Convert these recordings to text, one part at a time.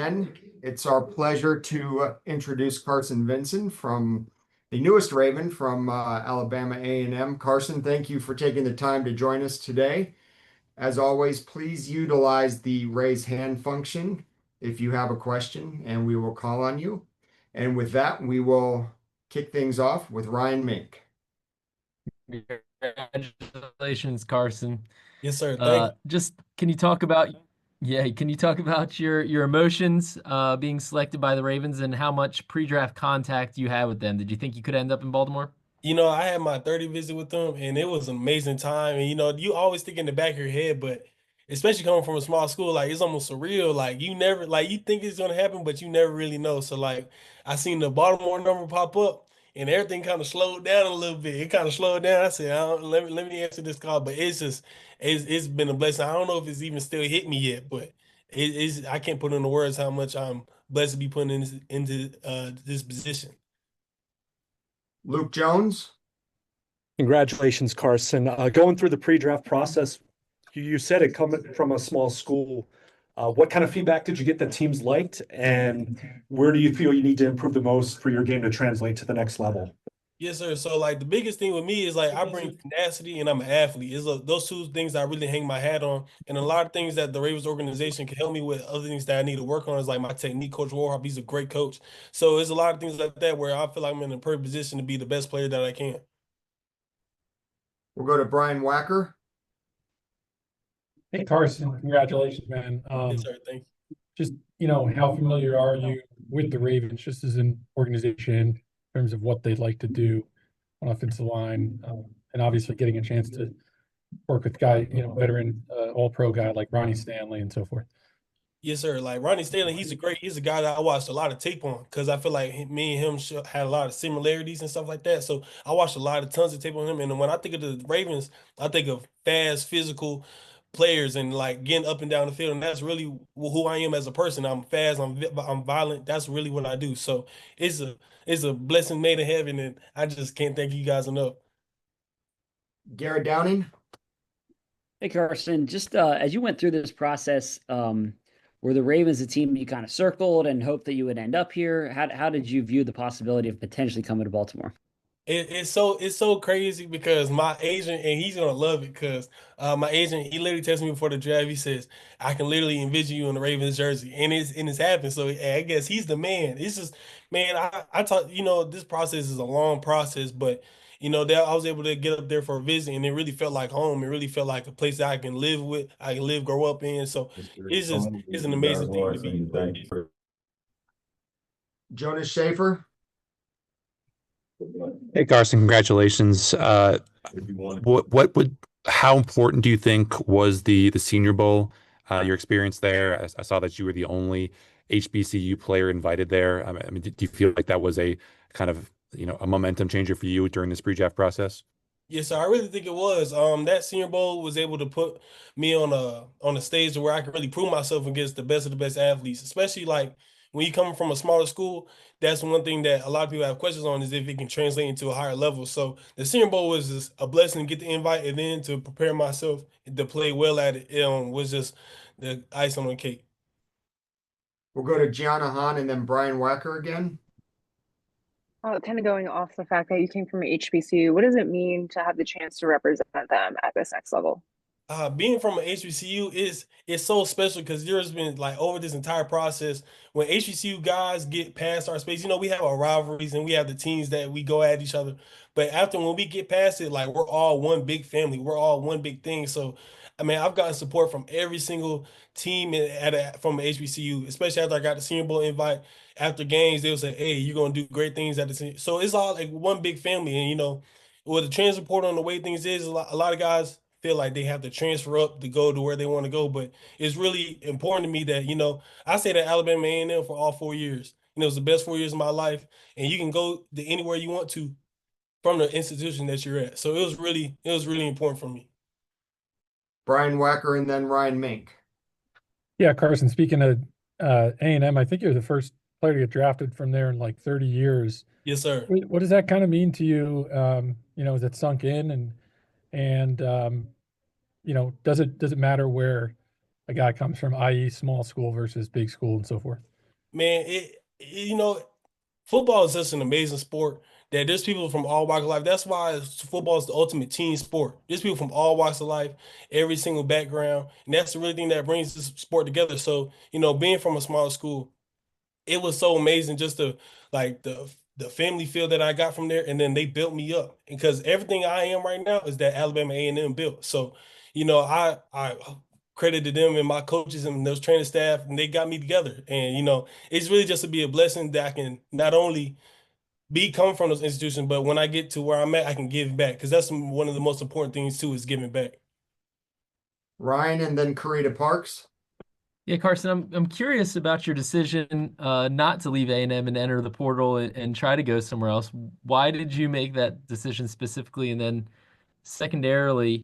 10. It's our pleasure to introduce Carson Vinson from the newest Raven from Alabama A&M. Carson, thank you for taking the time to join us today. As always, please utilize the raise hand function if you have a question, and we will call on you. And with that, we will kick things off with Ryan Mink. Congratulations, Carson. Yes, sir. Thank you. Just can you talk about your emotions being selected by the Ravens and how much pre-draft contact you had with them? Did you think you could end up in Baltimore? I had my 30 visit with them, and it was an amazing time. And you always think in the back of your head, but especially coming from a small school, like it's almost surreal. Like you never, like you think it's gonna happen, but you never really know. So like I seen the Baltimore number pop up, and everything kind of slowed down a little bit. It kind of slowed down. I said, let me answer this call. But it's been a blessing. I don't know if it's even still hit me yet, but it's I can't put into words how much I'm blessed to be put into this position. Luke Jones. Congratulations, Carson. Going through the pre-draft process, you said it coming from a small school. What kind of feedback did you get that teams liked, and where do you feel you need to improve the most for your game to translate to the next level? Yes, sir. So like the biggest thing with me is like I bring tenacity and I'm an athlete. It's those two things that I really hang my hat on, and a lot of things that the Ravens organization can help me with. Other things that I need to work on is like my technique. Coach Warhop, he's a great coach. So there's a lot of things like that where I feel like I'm in a perfect position to be the best player that I can. We'll go to Brian Wacker. Hey, Carson, congratulations, man. Yes, sir. Thank you. Just, how familiar are you with the Ravens, just as an organization, in terms of what they'd like to do on offensive line, and obviously getting a chance to work with veteran all-pro guy like Ronnie Stanley and so forth? Yes, sir. Like Ronnie Stanley, he's a guy that I watched a lot of tape on because I feel like me and him had a lot of similarities and stuff like that. So I watched tons of tape on him. And when I think of the Ravens, I think of fast, physical players and like getting up and down the field. And that's really who I am as a person. I'm fast. I'm violent. That's really what I do. So it's a blessing made in heaven, and I just can't thank you guys enough. Garrett Downing. Hey, Carson, just as you went through this process, were the Ravens a team you kind of circled and hoped that you would end up here? How did you view the possibility of potentially coming to Baltimore? It's so crazy because my agent, and he's gonna love it because my agent, he literally texted me before the draft. He says I can literally envision you in the Ravens jersey, and it's happened. So I guess he's the man. It's just, man, I thought, this process is a long process, but that I was able to get up there for a visit, and it really felt like home. It really felt like a place that I can live with, I can live, grow up in. So it's an amazing thing to be. Jonas Schaefer. Hey Carson, congratulations. How important do you think was the Senior Bowl? Your experience there? I saw that you were the only HBCU player invited there. I mean, do you feel like that was a kind of a momentum changer for you during this pre-draft process? Yes, sir. I really think it was. That Senior Bowl was able to put me on a stage where I could really prove myself against the best of the best athletes, especially like when you come from a smaller school. That's one thing that a lot of people have questions on is if it can translate into a higher level. So the Senior Bowl was just a blessing to get the invite, and then to prepare myself to play well at it, was just the icing on the cake. We'll go to Gianna Hahn and then Brian Wacker again. Kind of going off the fact that you came from a HBCU, what does it mean to have the chance to represent them at this next level? Being from an HBCU is so special because there's been like over this entire process when HBCU guys get past our space. We have our rivalries and we have the teams that we go at each other. But after when we get past it, like we're all one big family. We're all one big thing. So I mean, I've gotten support from every single team from HBCU, especially after I got the Senior Bowl invite. After games, they'll say, "Hey, you're gonna do great things at the senior." So it's all like one big family, and with the transfer portal and the way things is, a lot of guys feel like they have to transfer up to go to where they want to go. But it's really important to me that, I say that Alabama A&M for all 4 years. It's the best 4 years of my life. And you can go to anywhere you want to from the institution that you're at. So it was really important for me. Brian Wacker and then Ryan Mink. Yeah, Carson, speaking of A&M, I think you're the first player to get drafted from there in like 30 years. Yes, sir. What does that kind of mean to you? Is it sunk in and does it matter where a guy comes from, i.e. small school versus big school and so forth? Man, football is such an amazing sport that there's people from all walks of life. That's why football is the ultimate team sport. There's people from all walks of life, every single background, and that's the really thing that brings this sport together. So, being from a small school, it was so amazing just to like the family feel that I got from there, and then they built me up. And because everything I am right now is that Alabama A&M built. So, I credited them and my coaches and those training staff, and they got me together. And it's really just to be a blessing that I can not only come from those institutions, but when I get to where I'm at, I can give back because that's one of the most important things too is giving back. Ryan and then Karita Parks. Yeah, Carson, I'm curious about your decision not to leave A&M and enter the portal and try to go somewhere else. Why did you make that decision specifically? And then secondarily,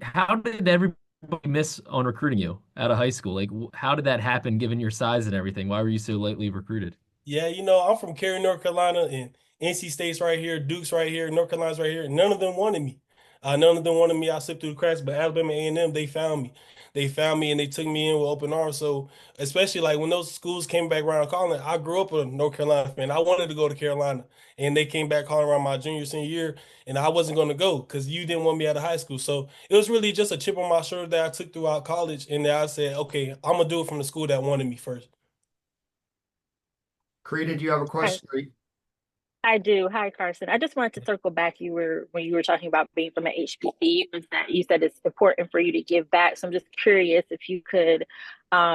how did everybody miss on recruiting you out of high school? Like, how did that happen given your size and everything? Why were you so lightly recruited? Yeah, I'm from Cary, North Carolina, and NC State's right here, Duke's right here, North Carolina's right here. And none of them wanted me. None of them wanted me. I slipped through the cracks, but Alabama A&M, they found me. They found me and they took me in with open arms. So especially like when those schools came back around calling, I grew up a North Carolina fan. I wanted to go to Carolina, and they came back calling around my senior year, and I wasn't going to go because you didn't want me out of high school. So it was really just a chip on my shoulder that I took throughout college, and then I said, okay, I'm gonna do it from the school that wanted me first. Karita, do you have a Hi, question? I do. Hi, Carson. I just wanted to circle back. When you were talking about being from an HBCU, is that you said it's important for you to give back. So I'm just curious if you could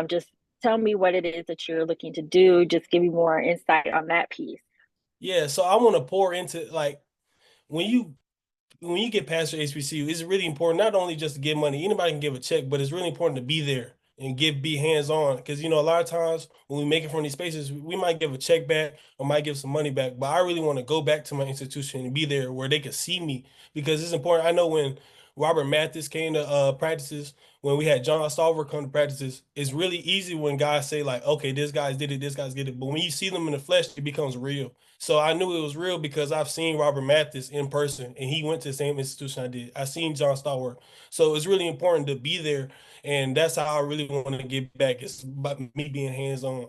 just tell me what it is that you're looking to do. Just give me more insight on that piece. Yeah, so I want to pour into like when you get past your HBCU, it's really important not only just to give money. Anybody can give a check, but it's really important to be there and be hands on. Because a lot of times when we make it from these spaces, we might give a check back or might give some money back. But I really want to go back to my institution and be there where they can see me because it's important. I know when Robert Mathis came to practices, when we had John Stallworth come to practices, it's really easy when guys say like, okay, this guy's did it, this guy's did it. But when you see them in the flesh, it becomes real. So I knew it was real because I've seen Robert Mathis in person and he went to the same institution I did. I seen John Stallworth. So it's really important to be there. And that's how I really want to get back. It's about me being hands-on.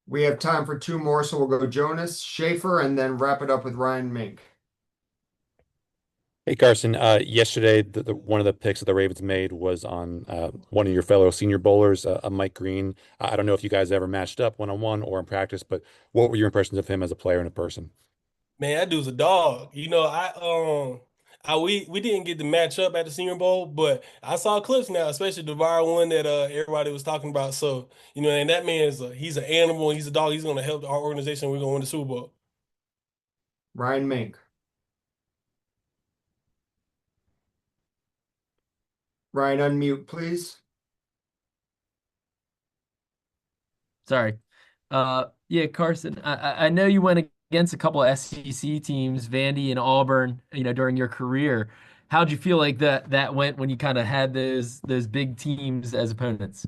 We have time for two more, so we'll go Jonas, Schaefer, and then wrap it up with Ryan Mink. Hey Carson, yesterday one of the picks that the Ravens made was on one of your fellow Senior Bowlers, Mike Green. I don't know if you guys ever matched up one-on-one or in practice, but what were your impressions of him as a player and a person? Man, that dude's a dog. We didn't get to match up at the Senior Bowl, but I saw clips now, especially the viral one that everybody was talking about. So, and that man he's an animal, he's a dog, he's gonna help our organization, we're gonna win the Super Bowl. Ryan Mink. Ryan, unmute, please. Sorry. Yeah, Carson, I know you went against a couple of SEC teams, Vandy and Auburn, during your career. How'd you feel like that went when you kind of had those big teams as opponents?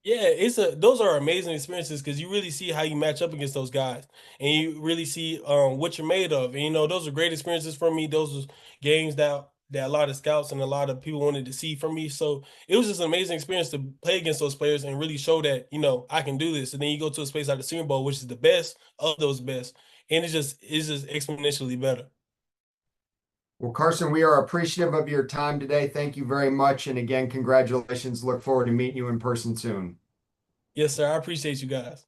Yeah, those are amazing experiences because you really see how you match up against those guys, and you really see what you're made of. And those are great experiences for me. Those was games that a lot of scouts and a lot of people wanted to see from me. So it was just an amazing experience to play against those players and really show that I can do this. And then you go to a space like the Senior Bowl, which is the best of those best, and it's just exponentially better. Well, Carson, we are appreciative of your time today. Thank you very much. And again, congratulations. Look forward to meeting you in person soon. Yes, sir. I appreciate you guys.